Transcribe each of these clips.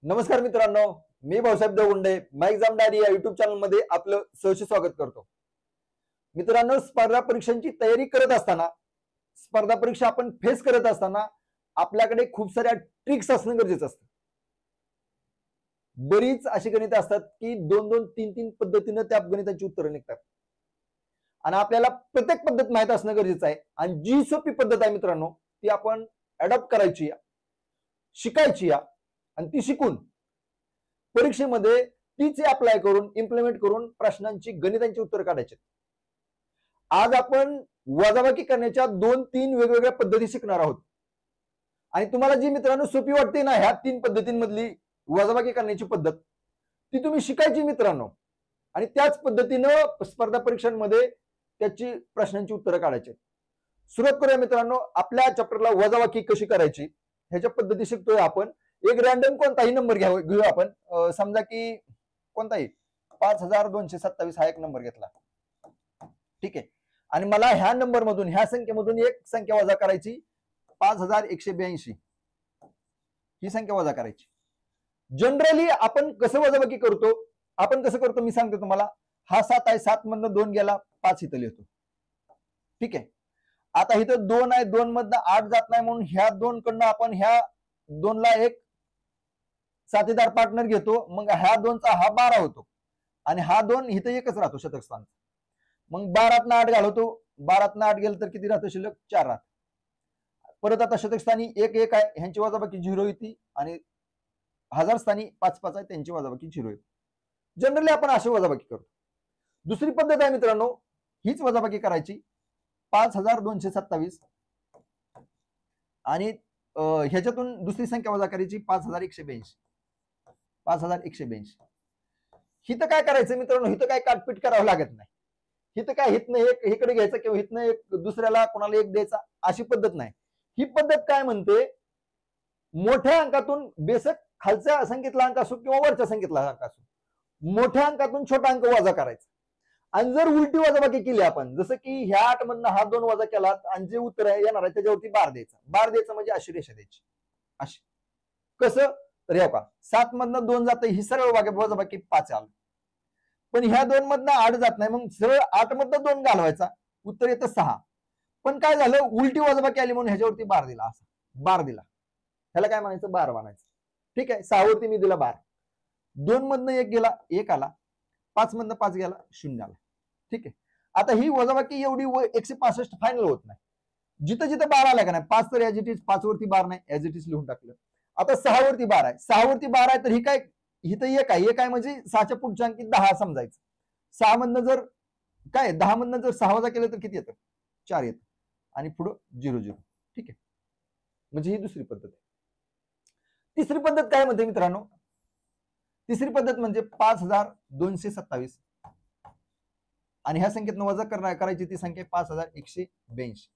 नमस्कार मित्रांनो, मी Bhausaheb दवुंडे exam diary या युट्यूब चॅनल मध्ये आपलं सहर्ष स्वागत करतो. मित्रांनो, स्पर्धा परीक्षांची तयारी करत असताना, स्पर्धा परीक्षा आपण फेस करत असताना आपल्याकडे खूप साऱ्या ट्रिक्स असणं गरजेचं असतं. बरीच अशी गणित असतात की दोन दोन तीन तीन पद्धतीने त्या गणिताची उत्तरं निघतात आणि आपल्याला प्रत्येक पद्धत माहित असणं गरजेचं आहे. आणि जी सोपी पद्धत आहे मित्रांनो, ती आपण अडॉप्ट करायची, शिकायची आणि ती शिकून परीक्षेमध्ये तीच अप्लाय करून इम्प्लिमेंट करून प्रश्नांची गणितांची उत्तर काढायची. आज आपण वजाबाकी करण्याच्या 2-3 वेगवेगळ्या पद्धती शिकणार आहोत आणि तुम्हाला जी मित्रांनो सोपी वाटते ना, ह्या 3 पद्धतींमधली वजाबाकी करण्याची पद्धत ती तुम्ही शिकायची मित्रांनो आणि त्याच पद्धतीनं स्पर्धा परीक्षांमध्ये त्याची प्रश्नांची उत्तरं काढायची. सुरुवात करूया मित्रांनो. आपल्या चॅप्टरला वजाबाकी कशी करायची ह्याच्या पद्धती शिकतोय आपण. एक रॅन्डम कोणताही नंबर घेऊ आपण. समजा की कोणताही 5227 हा एक नंबर घेतला, ठीक आहे. आणि मला ह्या नंबर मधून, ह्या संख्येमधून एक संख्या वजा करायची, 5182 ही संख्या वजा करायची. जनरली आपण कसं वजाबाकी करतो, मी सांगतो तुम्हाला. हा 7 आहे, 7 मधनं 2 गेला, 5 इथं लिहितो, ठीक आहे. आता इथं 2 आहे, 2 मधनं 8 जात नाही म्हणून ह्या 2 कडनं आपण ह्या 2 ला एक साथीदार पार्टनर घेतो. मग ह्या 2चा हा 12 होतो आणि हा 2 इथं एकच राहतो शतक स्थान. मग 12तनं 8 घालवतो, 12तनं 8 गेलं तर किती राहतं शिल्लक? 4 राहत. परत आता शतक स्थानी 1 1 आहे, ह्यांची वजाबाकी 0 येते आणि हजार स्थानी 5 5 आहे, त्यांची वजाबाकी 0 येते. जनरली आपण अशी वजाबाकी करतो. दुसरी पद्धत आहे मित्रांनो, हीच वजाबाकी करायची. 5227 आणि ह्याच्यातून दुसरी संख्या वजा करायची 5182. 5182 हिथं काय करायचं मित्रांनो, हिथं काय काटपीट करावं लागत नाही. हिथं काय हिथनं एक इकडे घ्यायचं किंवा हिथनं एक दुसऱ्याला कोणाला एक द्यायचा, अशी पद्धत नाही. ही पद्धत काय म्हणते, मोठ्या अंकातून बेसक खालच्या संख्येतला अंक असो किंवा वरच्या संख्येतला अंक असो, मोठ्या अंकातून छोटा अंक वजा करायचा. आणि जर उलटी वजाबाकी केली आपण, जसं की ह्या 8 मधनं हा 2 वजा केला आणि जे उत्तर येणार आहे त्याच्यावरती बार द्यायचा. बार द्यायचा म्हणजे अशी रेषा द्यायची, अशी. कसं तर हे का 7 मधनं 2 जातं, ही सरळ वजाबाकी 5 आलं. पण ह्या 2 मधनं 8 जात नाही, मग सरळ 8 मधनं 2 घालवायचा, उत्तर येतं 6. पण काय झालं, उलटी वजाबाकी आली म्हणून ह्याच्यावरती बार दिला, असा बार दिला. ह्याला काय म्हणायचं? बार म्हणायचं, ठीक आहे. 6 वरती मी दिला बार. 2 मधनं 1 गेला, 1 आला. 5 मधनं 5 गेला, 0 आला, ठीक आहे. आता ही वजाबाकी एवढी 165 फायनल होत नाही. जिथं जिथं बार आला का नाही, 5 तर ऍज इट इज, 5 वरती बार नाही, ऍज इट इज लिहून टाकलं. आता 6 वरती बार आहे, 6 वरती बार आहे, तर ही काय, इथं 1 आहे. 1 आहे म्हणजे 6च्या पुढच्या अंकी 10 समजायचं. 6 मधनं जर काय, 10 मधनं जर 6 वजा केलं तर किती येतं? 4 येतं आणि पुढं 0 0, ठीक आहे. म्हणजे ही दुसरी पद्धत आहे. तिसरी पद्धत काय म्हणते मित्रांनो, तिसरी पद्धत म्हणजे 5227 आणि ह्या संख्येतनं वजा करायची ती संख्या 5182.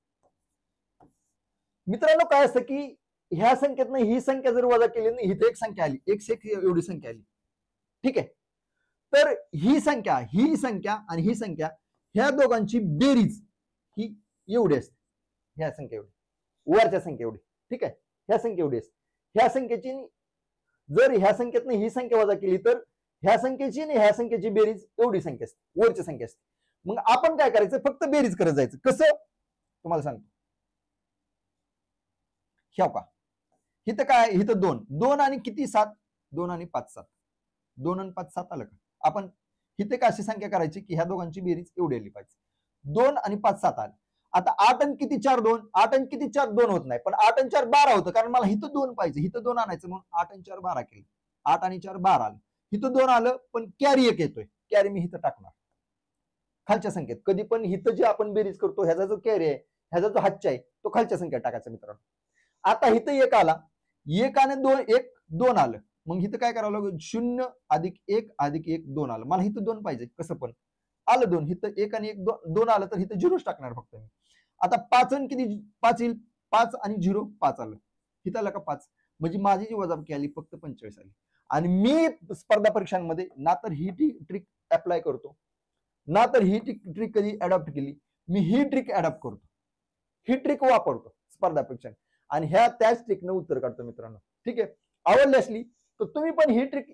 मित्रांनो काय असतं की ह्या संख्येतनं ही संख्या जर वजा केली ना, इथे एक संख्या आली, 1 एवढी संख्या आली, ठीक आहे. तर ही संख्या आणि ही संख्या, ह्या दोघांची बेरीज ही एवढी असते. ह्या संख्या एवढी, वरच्या संख्या एवढी, ठीक आहे. ह्या संख्या एवढी असते. ह्या संख्येची जर ह्या संख्येतनं ही संख्या वजा केली तर ह्या संख्येची आणि ह्या संख्येची बेरीज एवढी संख्या असते, वरची संख्या असते. मग आपण काय करायचं, फक्त बेरीज करत जायचं. कसं तुम्हाला सांगतो. ह्या का, इथं काय, इथं 2 आणि किती 7, 2 आणि 5 7, 2 आणि 5 7 आलं का. आपण इथे का अशी संख्या करायची की ह्या दोघांची बेरीज एवढी आली पाहिजे. 2 आणि 5 7 आले. आता 8 आणि किती 4 2, 8 आणि किती 4 2 होत नाही, पण 8 आणि 4 12 होतं, कारण मला इथं 2 पाहिजे, इथं 2 आणायचं म्हणून 8 आणि 4 12 केलं. 8 आणि 4 12 आलं, इथं 2 आलं, पण कॅरी 1 येतोय. कॅरी मी इथं टाकणार खालच्या संख्येत. कधी पण इथं जे आपण बेरीज करतो ह्याचा जो कॅरी आहे, ह्याचा जो हातचा आहे, तो खालच्या संख्येत टाकायचा मित्रांनो. आता इथं 1 आला, 1 आणि 2 आलं, मग इथं काय करावं लागेल, 0 अधिक 1 अधिक 1 2 आलं. मला इथं 2 पाहिजे, कसं पण आलं 2, इथं 1 आणि 1 2 आलं, तर इथं 0 टाकणार फक्त मी. आता 5 आणि किती 5 येईल, 5 आणि 0 5 आलं, इथं आलं का 5, म्हणजे माझी जी वजाबाकी आली फक्त 45 आली. आणि मी स्पर्धा परीक्षांमध्ये ना तर ही ट्रिक अप्लाय करतो, ना तर ही ट्रिक कधी अडॉप्ट केली. मी ही ट्रिक अडॉप्ट करतो, ही ट्रिक वापरतो स्पर्धा परीक्षा आणि ह्या त्याच ट्रिकनं उत्तर काढतो मित्रांनो, ठीक आहे. आवडली असली तर तुम्ही पण ही ट्रिक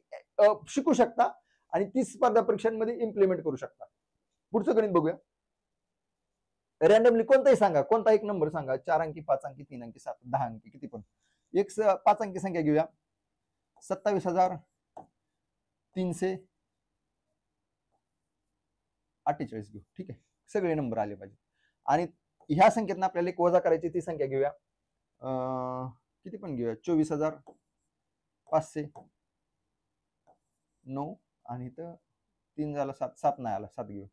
शिकू शकता आणि ती स्पर्धा परीक्षांमध्ये इम्प्लिमेंट करू शकता. पुढचं गणित बघूया. रॅन्डमली कोणताही सांगा, कोणता एक नंबर सांगा, 4 अंकी, 5 अंकी, 3 अंकी, 7, 10 अंकी, किती पण. एक 5 अंकी संख्या घेऊया, 27,348 घेऊ. ठीक आहे, सगळे नंबर आले पाहिजे. आणि ह्या संख्येतनं आपल्याला एक वजा करायची, ती संख्या घेऊया, किती पण घेऊया, 24,509 आणि इथं 3 झाला 7, 7 नाही आला, 7 घेऊ.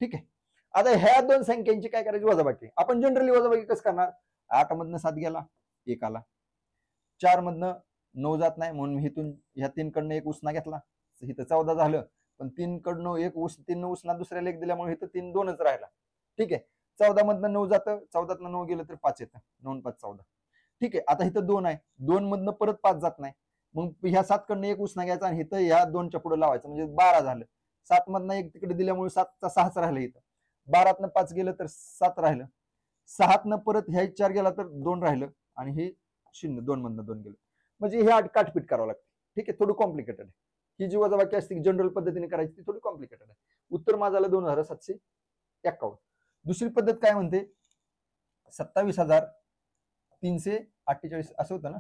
ठीक आहे, आता ह्या दोन संख्यांची काय करायची, वजाबाकी. आपण जनरली वजाबाकी कसं करणार, 8 मधनं 7 गेला, 1 आला, 4 मधनं 9 जात नाही म्हणून इथून ह्या 3 कडनं 1 उसना घेतला, इथं 14 झालं. पण 3 कडनं 1 3 उसना दुसऱ्याला 1 दिल्यामुळे इथं 3 2च राहिला. ठीक आहे, 14 मधनं 9 जातं, 14तनं 9 गेलं तर 5 येतं, 9 5 14. ठीक आहे, आता इथं 2 आहे, 2 मधनं परत 5 जात नाही, मग ह्या 7 कडनं 1 उसना घ्यायचा आणि इथं ह्या 2च्या पुढे लावायचं, म्हणजे 12 झालं. 7 मधनं 1 तिकडे दिल्यामुळे 7चा 6च राहिलं इथं. 12तनं 5 गेलं तर 7 राहिलं. 6तनं परत ह्या 4 गेला तर 2 राहिलं आणि हे 0, 2 मधनं 2 गेलं. म्हणजे हे काटपीट करावं लागतं. ठीक आहे, थोडं कॉम्प्लिकेटेड आहे. ही जी वजाबाकी असते जनरल पद्धतीने करायची ती थोडी कॉम्प्लिकेटेड आहे. उत्तर माझं आलं 2751. दुसरी पद्धत काय म्हणते, 27,348 असं होतं ना,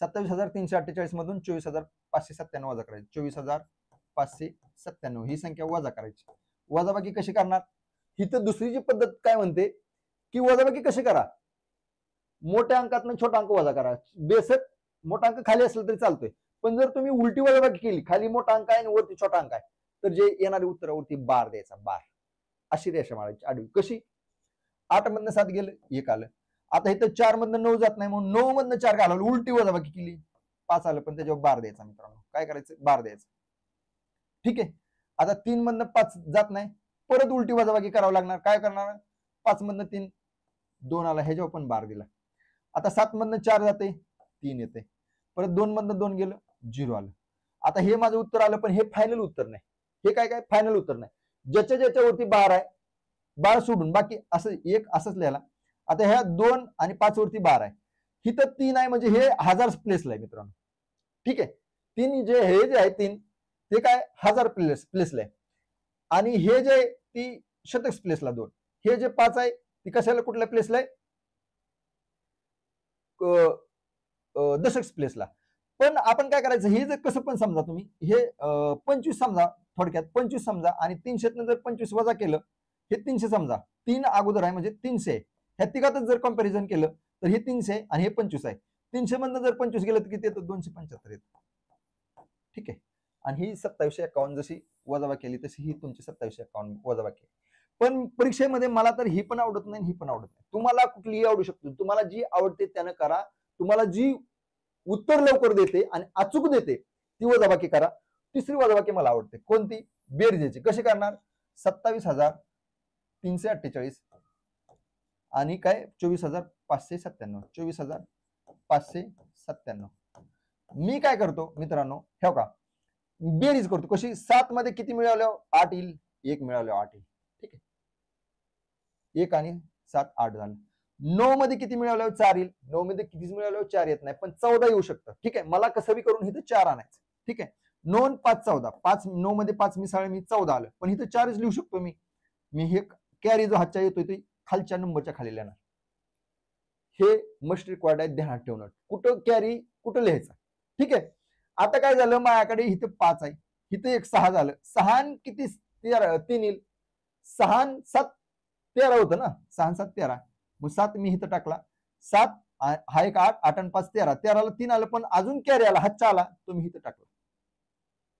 27,348 मधून 24,597 वजा करायचे, 24,597 ही संख्या वजा करायची. वजाबाकी कशी करणार, ही तर दुसरी जी पद्धत काय म्हणते की वजाबाकी कशी करा, मोठ्या अंकातनं छोटा अंक वजा करा. बेसक मोठा अंक खाली असला तरी चालतोय, पण जर तुम्ही उलटी वजाबाकी केली, खाली मोठा अंक आहे आणि वरती छोटा अंक आहे, तर जे येणारे उत्तरावरती बार द्यायचा, बार. अशी रेषा मारायची आडवी. कशी, 8 मधनं 7 गेलं, 1 आलं. आता इथं 4 मधनं 9 जात नाही म्हणून 9 मधनं 4 घालवलं, उलटी वजाबाकी केली, 5 आलं, पण त्याच्यावर बार द्यायचा. मित्रांनो काय करायचं, बार द्यायचं. ठीक आहे, आता 3 मधनं 5 जात नाही, परत उलटी वजाबाकी करावं लागणार. काय करणार, 5 मधनं 3 2 आला, ह्याच्यावर पण बार दिला. आता 7 मधनं 4 जाते, 3 येते, परत 2 मधनं 2 गेलं, 0 आलं. आता हे माझं उत्तर आलं, पण हे फायनल उत्तर नाही. हे काय काय फायनल उत्तर नाही, ज्याच्या ज्याच्यावरती बार आहे, बार सोडून बाकी असं एक असंच लिहायला. आता ह्या 2 आणि 5 वरती बार आहे, हिथं 3 आहे, म्हणजे हे 1000 प्लेसला आहे मित्रांनो. ठीक आहे, 3 जे हे जे आहे 3 ते काय 1000 प्लेसला आहे, आणि हे जे ती शतक प्लेसला 2, हे जे 5 आहे ती कशाला कुठल्या प्लेसला आहे, दशक प्लेसला. पण आपण काय करायचं, हे जर कसं पण समजा तुम्ही, हे 25 समजा, थोडक्यात 25 समजा, आणि 300 जर 25 वजा केलं, हे 300 समजा, 3 अगोदर आहे म्हणजे 300 आहे. ह्या तिघातच जर कंपॅरिझन केलं तर हे 300 आणि हे 25 आहे. 300 मधनं जर 25 गेलं तर किती येतं, 275 येतं. ठीक आहे, आणि ही 2751 जशी वजाबाकी केली तशी ही तुमची 2751 वजाबाकी. पण परीक्षेमध्ये मला तर ही पण आवडत नाही, ही पण आवडत नाही. तुम्हाला कुठलीही आवडू शकते, तुम्हाला जी आवडते त्यानं करा. तुम्हाला जी उत्तर लवकर देते आणि अचूक देते ती वजाबाकी करा. तिसरी वजाबाकी मला आवडते, कोणती, बेरजेची. कशी करणार, 27,348 आणि काय 24,597, 24,597. मी काय करतो मित्रांनो, ठेव का, बेरीज करतो. कशी, 7 मध्ये किती मिळालं, 8 येईल, 1 मिळालं 8 येईल. ठीक आहे, 1 आणि 7 8 झालं. 9 मध्ये किती मिळालं, 4 येईल. 9 मध्ये किती मिळालं, 4 येत नाही, पण 14 येऊ शकतं. ठीक आहे, मला कसं बी करून इथं 4 आणायचं. ठीक आहे, 9 5 14, 5 9 मध्ये 5 मिसाळ मी 14 आलं, पण इथं 4च लिहू शकतो मी. हे कॅरी जो हातच्या येतोय ते खालच्या नंबरच्या खाली लिहिणार. हे मस्ट रिक्वायर्ड आहे, ध्यानात ठेवणं, कुठं कॅरी कुठं लिहायचं. ठीक आहे, आता काय झालं, माझ्याकडे इथं 5 आहे, इथं एक 6 झालं, 6 किती 3 येईल, 6 7 13 होतं ना, 6 7 13, मग 7 मी इथं टाकला, 7 हा एक 8 8 आणि 5 13, 13ला 3 आलं, पण अजून कॅरी आला, हातचा आला, तो मी इथं टाकला.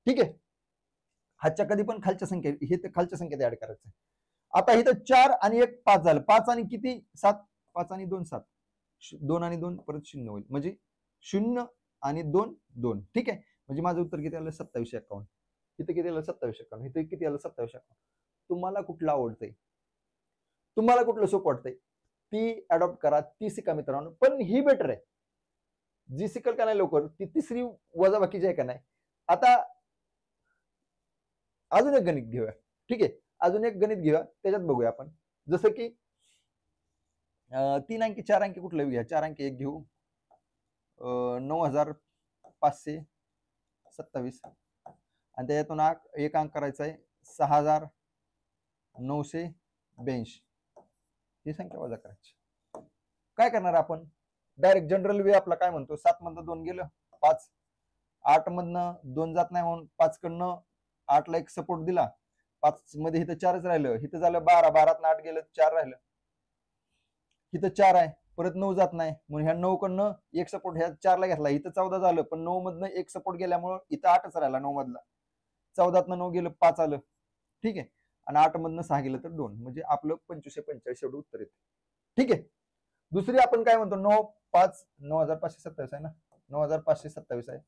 ठीक आहे, हातच्या कधी पण खालच्या संख्या, हे तर खालच्या संख्येत ऍड करायचं. आता इथं 4 आणि 1 5 झालं, 5 आणि किती 7, 5 आणि 2 7, 2 आणि 2 परत 0 होईल, म्हणजे 0 आणि 2 2. ठीक आहे, म्हणजे माझं उत्तर किती आलं, 2751. इथं किती आलं, 2751. इथं किती आलं, 2751. तुम्हाला कुठलं आवडतंय, तुम्हाला कुठलं सोपं वाटतंय, ती अडॉप्ट करा, ती शिका मित्रांनो. पण ही बेटर आहे, जी शिकल का नाही लवकर, ती तिसरी वजाबाकी जी आहे का नाही. आता अजून एक गणित घेऊया. ठीक आहे, अजून एक गणित घेऊया, त्याच्यात बघूया आपण. जसं की 3 अंकी 4 अंकी कुठलं घेऊया, 4 अंकी एक घेऊ, 9,500 27 आणि त्याच्यातून एक अंक करायचा आहे 6982 ही संख्या वजा करायची. काय करणार आपण डायरेक्ट जनरल वे आपला काय म्हणतो 7 मधनं 2 गेलं 5, 8 मधनं 2 जात नाही म्हणून 5 कडनं 8 ला एक सपोर्ट दिला, 5 मध्ये इथं 4च राहिलं, इथं झालं 12, 12 8 गेलं 4 राहिलं, इथं 4 आहे परत 9 जात नाही म्हणून ह्या 9 कडनं एक सपोर्ट ह्या 4 ला घेतला, इथं 14 झालं पण 9 मधनं एक सपोर्ट गेल्यामुळे इथं 8च राहिला 9 मधला, 14तनं 9 गेलं 5 आलं, ठीक आहे, आणि 8 मधनं 6 गेलं तर 2, म्हणजे आपलं 2545 एवढं उत्तर येतं. ठीक आहे. दुसरी आपण काय म्हणतो 9527 आहे ना, 9527 आहे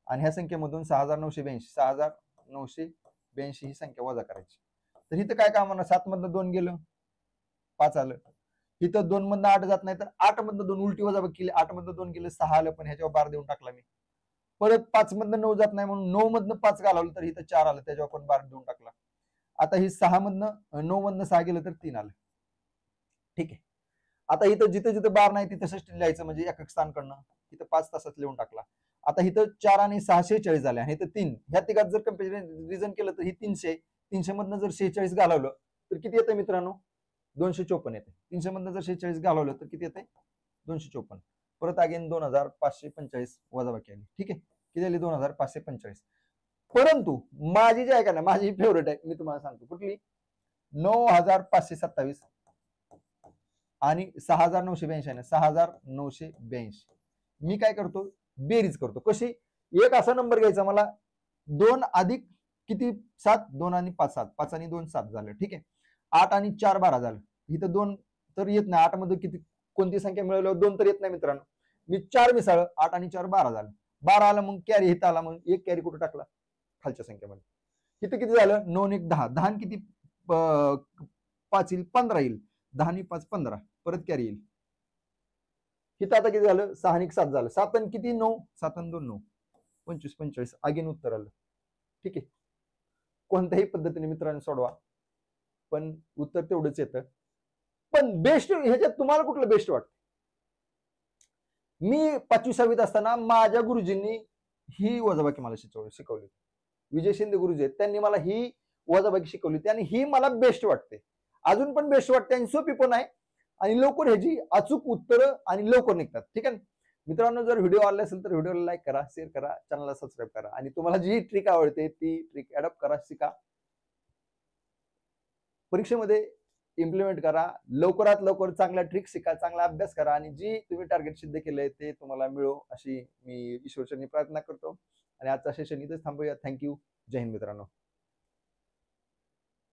आणि ह्या संख्येमधून 6982 ही संख्या वजा करायची. तर इथं काय काम होणार 7 मधनं 2 गेलं 5 आलं, इथं 2 मधनं 8 जात नाही तर 8 मधनं 2 उलटी वजाबाकी केली, 8 मधनं 2 गेलं 6 आलं पण ह्याच्यावर बार देऊन टाकला मी, परत 5 मधनं 9 जात नाही म्हणून 9 मधनं 5 घालवलं तर इथं 4 आलं त्याच्यावर पण बार देऊन टाकला. आता ही 6 मधनं 9 मधनं 6 गेलं तर 3 आलं. ठीक आहे. आता इथं जिथं जिथं बार नाही तिथं 66 लिहायचं म्हणजे एकक स्थानकडनं इथं 5 तासात लिहून टाकला. आता इथं 4 आणि 646 झाले आणि इथं 3, ह्या तिघात जर कंपॅरिझन केलं तर ही 300 मधनं जर 46 घालवलं तर किती येतं मित्रांनो 254 येते. 300 मधनं जर 46 घालवलं तर किती येते 254. परत अगेन 2545 वजाबाकी आली. ठीक आहे, किती झाली 2545. परंतु माझी जी आहे का ना माझी फेवरेट आहे मी तुम्हाला सांगतो कुठली 9527 आणि 6982 आहे 6982. मी काय करतो बेरीज करतो. कशी एक असा नंबर घ्यायचा मला 2 अधिक किती 7, 2 आणि 5 7, 5 आणि 2 7 झालं. ठीक आहे, 8 आणि 4 12 झालं. इथं 2 तर येत नाही, 8 मध्ये किती कोणती संख्या मिळवल्यावर 2 तर येत नाही मित्रांनो. मी 4 मिसाळ 8 आणि 4 12 झालं, 12 आलं मग कॅरी इथं आला, मग एक कॅरी कुठं टाकला खालच्या संख्येमध्ये. इथं किती झालं 9 1 10, 10 किती 5 येईल 15 येईल, 10 आणि 5 15 परत कॅरी येईल. इथं आता किती झालं 6 आणि 7 झालं, 7 आणि किती 9, 7 आणि 2 9, 25 45 अगेन उत्तर आलं. ठीक आहे, कोणत्याही पद्धतीने मित्रांनो सोडवा पण उत्तर तेवढंच येतं. पण बेस्ट ह्याच्यात तुम्हाला कुठलं बेस्ट वाटतं? मी 5वी 6वीत असताना माझ्या गुरुजींनी ही वजाबाकी मला शिकवली. विजय शिंदे गुरुजी आहेत त्यांनी मला ही वजाबाकी शिकवली आणि ही मला बेस्ट वाटते, अजून पण बेस्ट वाटते आणि सोपी पण आहे आणि लवकर ह्याची अचूक उत्तरं आणि लवकर निघतात. ठीक आहे मित्रांनो, जर व्हिडिओ आवडला असेल तर व्हिडिओला लाईक करा, शेअर करा, चॅनलला सबस्क्राईब करा आणि तुम्हाला जी ट्रिक आवडते ती ट्रिक अडॉप्ट करा, शिका, परीक्षेमध्ये इम्प्लिमेंट करा, लवकरात लवकर चांगल्या ट्रिक शिका, चांगला अभ्यास करा आणि जी तुम्ही टार्गेट सिद्ध केलंय ते तुम्हाला मिळो अशी मी ईश्वरचरणी प्रार्थना करतो आणि आजचा सेशन इथेच थांबूया. थँक्यू. जय हिंद मित्रांनो.